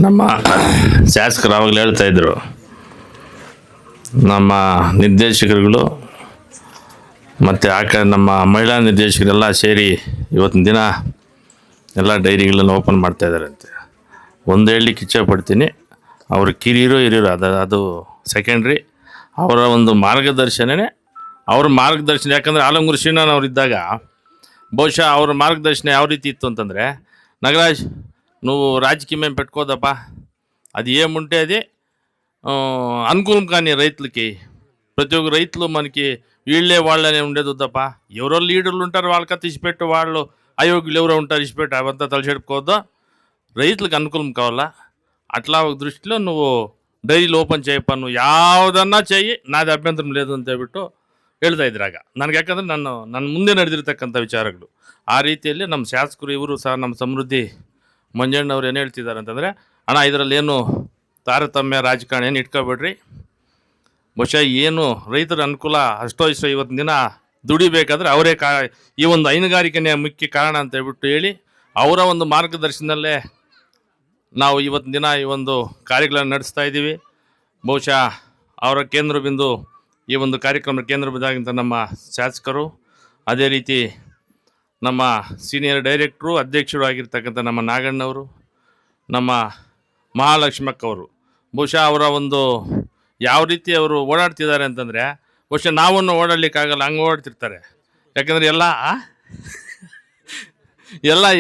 ನಮ್ಮ ಶಾಸಕರು ಆವಾಗಲೇ ಹೇಳ್ತಾಯಿದ್ರು, ನಮ್ಮ ನಿರ್ದೇಶಕರುಗಳು ಮತ್ತು ನಮ್ಮ ಮಹಿಳಾ ನಿರ್ದೇಶಕರೆಲ್ಲ ಸೇರಿ ಇವತ್ತಿನ ದಿನ ಎಲ್ಲ ಡೈರಿಗಳನ್ನು ಓಪನ್ ಮಾಡ್ತಾಯಿದ್ದಾರಂತೆ. ಒಂದು ಹೇಳಲಿಕ್ಕೆ ಇಚ್ಛೆಪಡ್ತೀನಿ, ಅವರು ಕಿರಿಯರು ಹಿರಿಯರು ಅದು ಸೆಕೆಂಡ್ರಿ. ಅವರ ಒಂದು ಮಾರ್ಗದರ್ಶನವೇ ಅವ್ರ ಮಾರ್ಗದರ್ಶನ. ಯಾಕಂದರೆ ಆಲಂಗೂರು ಶ್ರೀನಾಥ್ ಇದ್ದಾಗ ಬಹುಶಃ ಅವ್ರ ಮಾರ್ಗದರ್ಶನ ಯಾವ ರೀತಿ ಇತ್ತು ಅಂತಂದರೆ, ನಗರಾಜ್ నువ్వు రాజకీయం ఏం పెట్టుకోదప్పా, అది ఏముంటే అది అనుకూలం కానీ రైతులకి, ప్రతి ఒక్క రైతులు మనకి వీళ్ళే వాళ్ళనే ఉండేది వద్దప్ప. ఎవరో లీడర్లు ఉంటారు, వాళ్ళకి తీసిపెట్టు, వాళ్ళు అయోగ్యులు ఎవరో ఉంటారు, ఇచ్చిపెట్టు, అవంతా తలచెడుకోవద్దు. రైతులకు అనుకూలం కావాలా. అట్లా ఒక దృష్టిలో నువ్వు ಡೈರಿಲಿ ಓಪನ್ చేయಪ್ಪ, నువ్వు ಯಾವುದನ್ನ చెయ్యి, నాది అభ్యంతరం లేదు ಅಂತ ಹೇಳ್ಬಿಟ್ಟು ಹೇಳ್ತಾ ಇದ್ರಾಗ ನನಗೆ. ಯಾಕಂದರೆ ನನ್ನ ಮುಂದೆ ನಡೆದಿರ್ತಕ್ಕಂಥ ವಿಚಾರಗಳು ಆ ರೀತಿಯಲ್ಲಿ ನಮ್ಮ ಶಾಸಕರು ಇವರು ಸಹ ನಮ್ಮ ಸಮೃದ್ಧಿ ಮಂಜಣ್ಣವ್ರು ಏನು ಹೇಳ್ತಿದ್ದಾರೆ ಅಂತಂದರೆ, ಅಣ್ಣ ಇದರಲ್ಲೇನು ತಾರತಮ್ಯ ರಾಜಕಾರಣ ಏನು ಇಟ್ಕೊಬೇಡ್ರಿ, ಬಹುಶಃ ಏನು ರೈತರ ಅನುಕೂಲ ಅಷ್ಟೋ ಇಷ್ಟೋ ಇವತ್ತಿನ ದಿನ ದುಡಿಬೇಕಾದ್ರೆ ಅವರೇ ಈ ಒಂದು ಹೈನುಗಾರಿಕೆನೇ ಮುಖ್ಯ ಕಾರಣ ಅಂತ ಹೇಳ್ಬಿಟ್ಟು ಹೇಳಿ, ಅವರ ಒಂದು ಮಾರ್ಗದರ್ಶನದಲ್ಲೇ ನಾವು ಇವತ್ತಿನ ದಿನ ಈ ಒಂದು ಕಾರ್ಯಗಳನ್ನು ನಡೆಸ್ತಾ ಇದ್ದೀವಿ. ಬಹುಶಃ ಅವರ ಕೇಂದ್ರ ಬಿಂದು, ಈ ಒಂದು ಕಾರ್ಯಕ್ರಮದ ಕೇಂದ್ರ ಬಿಂದಾಗಿಂತ ನಮ್ಮ ಶಾಸಕರು, ಅದೇ ರೀತಿ ನಮ್ಮ ಸೀನಿಯರ್ ಡೈರೆಕ್ಟ್ರು ಅಧ್ಯಕ್ಷರು ಆಗಿರ್ತಕ್ಕಂಥ ನಮ್ಮ ನಾಗಣ್ಣವರು, ನಮ್ಮ ಮಹಾಲಕ್ಷ್ಮಕ್ಕವರು, ಬಹುಶಃ ಅವರ ಒಂದು ಯಾವ ರೀತಿ ಅವರು ಓಡಾಡ್ತಿದ್ದಾರೆ ಅಂತಂದರೆ, ಬಹುಶಃ ನಾವನ್ನು ಓಡಾಡಲಿಕ್ಕಾಗಲ್ಲ, ಹಂಗೆ ಓಡಾಡ್ತಿರ್ತಾರೆ. ಯಾಕಂದರೆ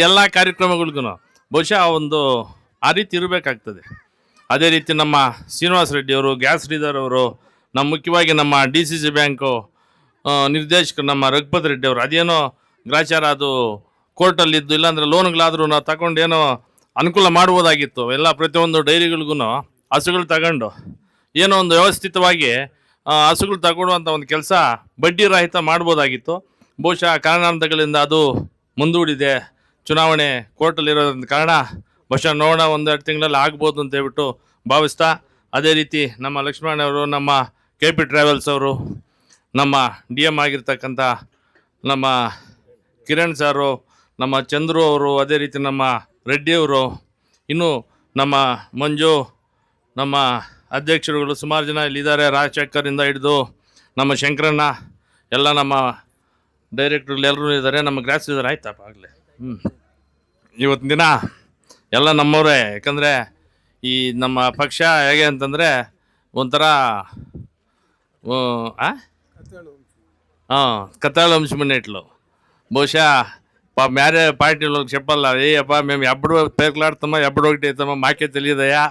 ಎಲ್ಲ ಕಾರ್ಯಕ್ರಮಗಳಿಗೂ ಬಹುಶಃ ಒಂದು ಆ ರೀತಿ ಇರಬೇಕಾಗ್ತದೆ. ಅದೇ ರೀತಿ ನಮ್ಮ ಶ್ರೀನಿವಾಸ ರೆಡ್ಡಿಯವರು, ಗ್ಯಾಸ್ ಡೀಲರ್ ಅವರು, ನಮ್ಮ ಮುಖ್ಯವಾಗಿ ನಮ್ಮ DCC ಬ್ಯಾಂಕು ನಿರ್ದೇಶಕರು ನಮ್ಮ ರಘುಪತ್ ರೆಡ್ಡಿಯವರು, ಅದೇನೋ ಗ್ರಾಚಾರ ಅದು ಕೋರ್ಟಲ್ಲಿದ್ದು, ಇಲ್ಲಾಂದರೆ ಲೋನ್ಗಳಾದರೂ ನಾವು ತಗೊಂಡು ಏನೋ ಅನುಕೂಲ ಮಾಡ್ಬೋದಾಗಿತ್ತು. ಎಲ್ಲ ಪ್ರತಿಯೊಂದು ಡೈರಿಗಳಿಗೂ ಹಸುಗಳು ತಗೊಂಡು ಏನೋ ಒಂದು ವ್ಯವಸ್ಥಿತವಾಗಿ ಹಸುಗಳು ತಗೊಳ್ಳುವಂಥ ಒಂದು ಕೆಲಸ ಬಡ್ಡಿ ರಹಿತ ಮಾಡ್ಬೋದಾಗಿತ್ತು. ಬಹುಶಃ ಕಾರಣಾಂತರಗಳಿಂದ ಅದು ಮುಂದೂಡಿದೆ. ಚುನಾವಣೆ ಕೋರ್ಟಲ್ಲಿರೋದ್ರಿಂದ ಕಾರಣ ಬಹುಶಃ ನೋಡೋಣ 1-2 ತಿಂಗಳಲ್ಲಿ ಆಗ್ಬೋದು ಅಂತ ಹೇಳ್ಬಿಟ್ಟು ಭಾವಿಸ್ತಾ, ಅದೇ ರೀತಿ ನಮ್ಮ ಲಕ್ಷ್ಮಣವರು, ನಮ್ಮ KP ಟ್ರಾವೆಲ್ಸ್ ಅವರು, ನಮ್ಮ DM ಆಗಿರ್ತಕ್ಕಂಥ ನಮ್ಮ ಕಿರಣ್ ಸಾರು, ನಮ್ಮ ಚಂದ್ರು ಅವರು, ಅದೇ ರೀತಿ ನಮ್ಮ ರೆಡ್ಡಿಯವರು, ಇನ್ನು ನಮ್ಮ ಮಂಜು, ನಮ್ಮ ಅಧ್ಯಕ್ಷರುಗಳು ಸುಮಾರು ಜನ ಇಲ್ಲಿದ್ದಾರೆ. ರಾಜಶೇಖರಿಂದ ಹಿಡಿದು ನಮ್ಮ ಶಂಕರಣ್ಣ, ಎಲ್ಲ ನಮ್ಮ ಡೈರೆಕ್ಟ್ರುಗಳು ಎಲ್ಲರೂ ಇದ್ದಾರೆ. ನಮ್ಮ ಗ್ರಾಸ್ ಇದ್ದಾರೆ. ಆಯ್ತಪ್ಪ ಆಗಲೇ ಇವತ್ತಿನ ದಿನ ಎಲ್ಲ ನಮ್ಮವರೇ. ಯಾಕಂದರೆ ಈ ನಮ್ಮ ಪಕ್ಷ ಹೇಗೆ ಅಂತಂದರೆ ಒಂಥರ కథాళ వంశమనేట్లు. బహుశా మేరే పార్టీలో చెప్పాలా, ఏ అబ్బా మేము ఎప్పుడు పేర్లాడుతామా, ఎప్పుడు ఒకటి అవుతామా, మాకే తెలియదయా,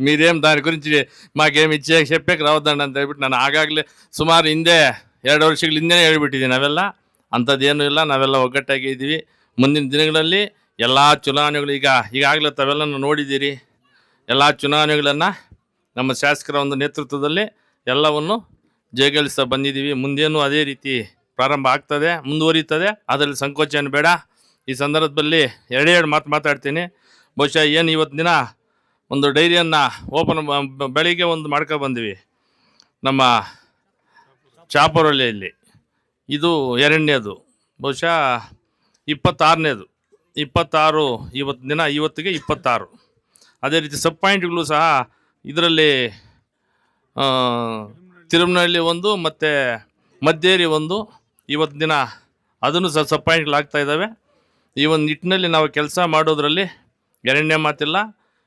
మీరేం దాని గురించి మాకేమి చెప్పేకి రావద్దండి ಅಂತ ಹೇಳ್ಬಿಟ್ಟು ನಾನು ಆಗಾಗಲೇ ಸುಮಾರು ಹಿಂದೆ 2 ವರ್ಷಗಳ ಹಿಂದೆನೇ ಹೇಳ್ಬಿಟ್ಟಿದ್ದೀನಿ. ನಾವೆಲ್ಲ ಅಂಥದ್ದೇನೂ ಇಲ್ಲ, ನಾವೆಲ್ಲ ಒಗ್ಗಟ್ಟಾಗಿ ಇದ್ದೀವಿ. ಮುಂದಿನ ದಿನಗಳಲ್ಲಿ ಎಲ್ಲ ಚುನಾವಣೆಗಳು ಈಗಾಗಲೇ ತಾವೆಲ್ಲ ನೋಡಿದ್ದೀರಿ. ಎಲ್ಲ ಚುನಾವಣೆಗಳನ್ನು ನಮ್ಮ ಶಾಸಕರ ಒಂದು ನೇತೃತ್ವದಲ್ಲಿ ಎಲ್ಲವನ್ನು ಜಯಗಳಿಸ್ತಾ ಬಂದಿದ್ದೀವಿ. ಮುಂದೇನು ಅದೇ ರೀತಿ ಪ್ರಾರಂಭ ಆಗ್ತದೆ, ಮುಂದುವರಿಯುತ್ತದೆ. ಅದರಲ್ಲಿ ಸಂಕೋಚನ ಬೇಡ. ಈ ಸಂದರ್ಭದಲ್ಲಿ 2 ಮಾತು ಮಾತಾಡ್ತೀನಿ. ಬಹುಶಃ ಏನು ಇವತ್ತು ದಿನ ಒಂದು ಡೈರಿಯನ್ನು ಬೆಳಿಗ್ಗೆ ಒಂದು ಬಂದ್ವಿ ನಮ್ಮ ಚಾಪರಹಳ್ಳಿಯಲ್ಲಿ. ಇದು 2ನೇದು, ಬಹುಶಃ 26ನೇದು, 26 ಇವತ್ತಿಗೆ 26. ಅದೇ ರೀತಿ ಸಬ್ ಪಾಯಿಂಟ್ಗಳು ಸಹ ಇದರಲ್ಲಿ ತಿರುಮನಹಳ್ಳಿ ಒಂದು ಮತ್ತು ಮದ್ದೇರಿ ಒಂದು ಇವತ್ತು ದಿನ ಅದನ್ನು ಸಹ ಸಬ್ ಪಾಯಿಂಟ್ಗಳಾಗ್ತಾ ಇದ್ದಾವೆ. ಈ ಒಂದು ನಿಟ್ಟಿನಲ್ಲಿ ನಾವು ಕೆಲಸ ಮಾಡೋದ್ರಲ್ಲಿ 2ನೇ ಮಾತಿಲ್ಲ.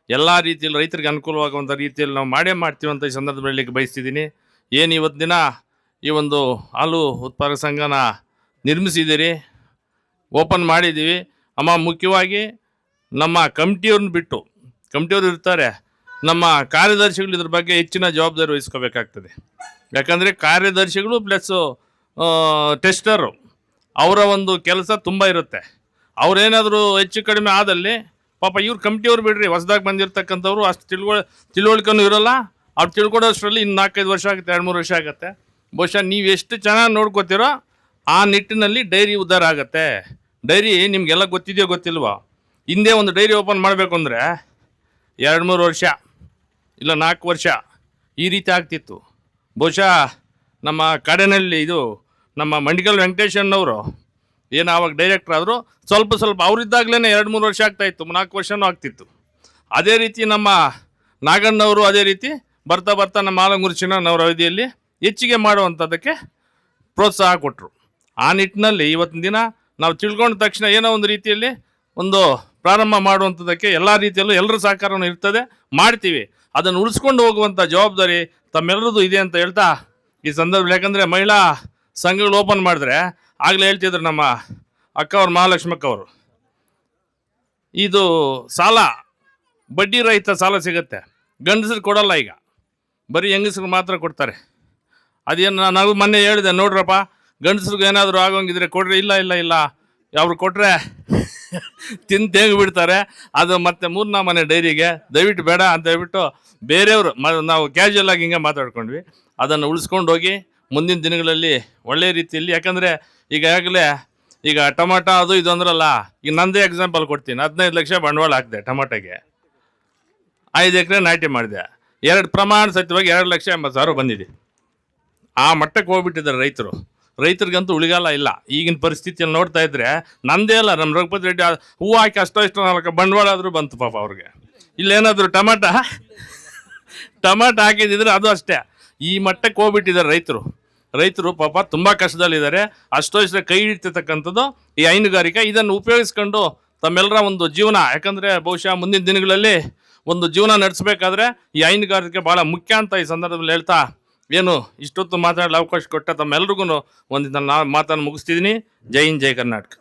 ಎಲ್ಲ ರೀತಿಯಲ್ಲಿ ರೈತರಿಗೆ ಅನುಕೂಲವಾಗುವಂಥ ರೀತಿಯಲ್ಲಿ ನಾವು ಮಾಡ್ತೀವಿ ಅಂತ ಈ ಸಂದರ್ಭದಲ್ಲಿ ಬಯಸ್ತಿದ್ದೀನಿ. ಏನು ಇವತ್ತು ದಿನ ಈ ಒಂದು ಹಾಲು ಉತ್ಪಾದಕ ಸಂಘನ ನಿರ್ಮಿಸಿದ್ದೀರಿ, ಓಪನ್ ಮಾಡಿದ್ದೀವಿ. ಅಮ್ಮ ಮುಖ್ಯವಾಗಿ ನಮ್ಮ ಕಮಿಟಿಯವ್ರನ್ನ ಬಿಟ್ಟು, ಕಮಿಟಿಯವರು ಇರ್ತಾರೆ, ನಮ್ಮ ಕಾರ್ಯದರ್ಶಿಗಳು ಇದ್ರ ಬಗ್ಗೆ ಹೆಚ್ಚಿನ ಜವಾಬ್ದಾರಿ ವಹಿಸ್ಕೋಬೇಕಾಗ್ತದೆ. ಯಾಕಂದರೆ ಕಾರ್ಯದರ್ಶಿಗಳು ಪ್ಲಸ್ಸು ಟೆಸ್ಟರು ಅವರ ಒಂದು ಕೆಲಸ ತುಂಬ ಇರುತ್ತೆ. ಅವರೇನಾದರೂ ಹೆಚ್ಚು ಕಡಿಮೆ ಆದಲ್ಲಿ ಪಾಪ ಇವ್ರು ಕಮಿಟಿಯವ್ರು ಬಿಡ್ರಿ, ಹೊಸದಾಗಿ ಬಂದಿರತಕ್ಕಂಥವ್ರು ಅಷ್ಟು ತಿಳುವಳಿಕೆನೂ ಇರೋಲ್ಲ. ಅವ್ರು ತಿಳ್ಕೊಡೋಷ್ಟರಲ್ಲಿ ಇನ್ನು 4-5 ವರ್ಷ ಆಗುತ್ತೆ, 2-3 ವರ್ಷ ಆಗುತ್ತೆ. ಬಹುಶಃ ನೀವು ಎಷ್ಟು ಚೆನ್ನಾಗಿ ನೋಡ್ಕೋತೀರೋ ಆ ನಿಟ್ಟಿನಲ್ಲಿ ಡೈರಿ ಉದ್ಧಾರ ಆಗುತ್ತೆ. ಡೈರಿ ನಿಮಗೆಲ್ಲ ಗೊತ್ತಿದೆಯೋ ಗೊತ್ತಿಲ್ವೋ, ಹಿಂದೆ ಒಂದು ಡೈರಿ ಓಪನ್ ಮಾಡಬೇಕು ಅಂದರೆ 2-3 ವರ್ಷ ಇಲ್ಲ 4 ವರ್ಷ ಈ ರೀತಿ ಆಗ್ತಿತ್ತು. ಬಹುಶಃ ನಮ್ಮ ಕಾಡಿನಲ್ಲಿ ಇದು ನಮ್ಮ ಮಂಡಿಕಲ್ ವೆಂಕಟೇಶಣ್ಣವರು ಏನು ಆವಾಗ ಡೈರೆಕ್ಟರ್ ಆದರೂ ಸ್ವಲ್ಪ ಸ್ವಲ್ಪ ಅವರಿದ್ದಾಗಲೇ 2-3 ವರ್ಷ ಆಗ್ತಾಯಿತ್ತು, 4 ವರ್ಷನೂ ಆಗ್ತಿತ್ತು. ಅದೇ ರೀತಿ ನಮ್ಮ ನಾಗಣ್ಣವರು ಅದೇ ರೀತಿ ಬರ್ತಾ ಬರ್ತಾ ನಮ್ಮ ಆಲಂಗೂರು ಚಿನ್ನಣ್ಣವರ ಅವಧಿಯಲ್ಲಿ ಹೆಚ್ಚಿಗೆ ಮಾಡುವಂಥದ್ದಕ್ಕೆ ಪ್ರೋತ್ಸಾಹ ಕೊಟ್ಟರು. ಆ ನಿಟ್ಟಿನಲ್ಲಿ ಇವತ್ತಿನ ದಿನ ನಾವು ತಿಳ್ಕೊಂಡ ತಕ್ಷಣ ಏನೋ ಒಂದು ರೀತಿಯಲ್ಲಿ ಒಂದು ಪ್ರಾರಂಭ ಮಾಡುವಂಥದ್ದಕ್ಕೆ ಎಲ್ಲ ರೀತಿಯಲ್ಲೂ ಎಲ್ಲರ ಸಹಕಾರವೂ ಇರ್ತದೆ, ಮಾಡ್ತೀವಿ. ಅದನ್ನು ಉಳಿಸ್ಕೊಂಡು ಹೋಗುವಂಥ ಜವಾಬ್ದಾರಿ ತಮ್ಮೆಲ್ಲರದು ಇದೆ ಅಂತ ಹೇಳ್ತಾ ಈ ಸಂದರ್ಭದಲ್ಲಿ, ಯಾಕಂದರೆ ಮಹಿಳಾ ಸಂಘಗಳು ಓಪನ್ ಮಾಡಿದ್ರೆ ಆಗಲೇ ಹೇಳ್ತಿದ್ರು ನಮ್ಮ ಅಕ್ಕವ್ರು, ಮಹಾಲಕ್ಷ್ಮಕ್ಕವರು, ಇದು ಸಾಲ ಬಡ್ಡಿ ರಹಿತ ಸಾಲ ಸಿಗುತ್ತೆ, ಗಂಡಸರು ಕೊಡಲ್ಲ, ಈಗ ಬರೀ ಹೆಂಗಸರು ಮಾತ್ರ ಕೊಡ್ತಾರೆ. ಅದೇನು ನಾವು ಮೊನ್ನೆ ಹೇಳಿದೆ, ನೋಡ್ರಪ್ಪ ಗಂಡಸ್ರಿಗೆ ಏನಾದರೂ ಆಗೋಂಗಿದ್ರೆ ಕೊಡ್ರಿ, ಇಲ್ಲ ಇಲ್ಲ ಇಲ್ಲ ಅವ್ರು ಕೊಟ್ಟರೆ ತಿಂದು ಬಿಡ್ತಾರೆ, ಅದು ಮತ್ತೆ 3 ಮನೆ ಡೈರಿಗೆ, ದಯವಿಟ್ಟು ಬೇಡ ಅಂತ ಹೇಳ್ಬಿಟ್ಟು ಬೇರೆಯವರು ನಾವು ಕ್ಯಾಶುವಲ್ ಆಗಿ ಹಿಂಗೆ ಮಾತಾಡ್ಕೊಂಡ್ವಿ. ಅದನ್ನು ಉಳಿಸ್ಕೊಂಡು ಹೋಗಿ ಮುಂದಿನ ದಿನಗಳಲ್ಲಿ ಒಳ್ಳೆಯ ರೀತಿಯಲ್ಲಿ, ಯಾಕಂದರೆ ಈಗ ಟೊಮಾಟೊ ಅದು ಇದು ಅಂದ್ರಲ್ಲ, ಈಗ ನಂದೇ ಎಕ್ಸಾಂಪಲ್ ಕೊಡ್ತೀನಿ. 15 ಲಕ್ಷ ಬಂಡವಾಳ ಹಾಕಿದೆ ಟೊಮಾಟೊಗೆ, 5 ಎಕರೆ ನಾಟಿ ಮಾಡಿದೆ, ಪ್ರಮಾಣ ಸತ್ಯವಾಗಿ 2,80,000 ಬಂದಿದೆ. ಆ ಮಟ್ಟಕ್ಕೆ ಹೋಗ್ಬಿಟ್ಟಿದ್ದಾರೆ ರೈತರಿಗಂತೂ ಉಳಿಗಾಲ ಇಲ್ಲ. ಈಗಿನ ಪರಿಸ್ಥಿತಿಯಲ್ಲಿ ನೋಡ್ತಾ ಇದ್ರೆ ನಂದೇ ಅಲ್ಲ, ನಮ್ಮ ರಘುಪತಿ ರೆಡ್ಡಿ ಹೂವು ಹಾಕಿ ಅಷ್ಟೋ 4 ಬಂಡವಾಳ ಆದರೂ ಬಂತು ಪಾಪ ಅವ್ರಿಗೆ. ಇಲ್ಲೇನಾದರೂ ಟೊಮಾಟೊ ಹಾಕಿದ್ರೆ ಅದು ಅಷ್ಟೇ. ಈ ಮಟ್ಟಕ್ಕೆ ಹೋಗ್ಬಿಟ್ಟಿದ್ದಾರೆ ರೈತರು ಪಾಪ ತುಂಬ ಕಷ್ಟದಲ್ಲಿದ್ದಾರೆ. ಅಷ್ಟೋ ಕೈ ಹಿಡ್ತಿರ್ತಕ್ಕಂಥದ್ದು ಈ ಹೈನುಗಾರಿಕೆ. ಇದನ್ನು ಉಪಯೋಗಿಸ್ಕೊಂಡು ತಮ್ಮೆಲ್ಲರ ಒಂದು ಜೀವನ, ಯಾಕಂದರೆ ಬಹುಶಃ ಮುಂದಿನ ದಿನಗಳಲ್ಲಿ ಒಂದು ಜೀವನ ನಡೆಸಬೇಕಾದ್ರೆ ಈ ಹೈನುಗಾರಿಕೆ ಭಾಳ ಮುಖ್ಯ ಅಂತ ಈ ಸಂದರ್ಭದಲ್ಲಿ ಹೇಳ್ತಾ, ಏನು ಇಷ್ಟೊತ್ತು ಮಾತಾಡಲು ಅವಕಾಶ ಕೊಟ್ಟ ತಮ್ಮೆಲ್ರಿಗೂ ಒಂದು ಮಾತನ್ನು ಮುಗಿಸ್ತಿದ್ದೀನಿ. ಜೈ ಹಿಂದ್, ಜೈ ಕರ್ನಾಟಕ.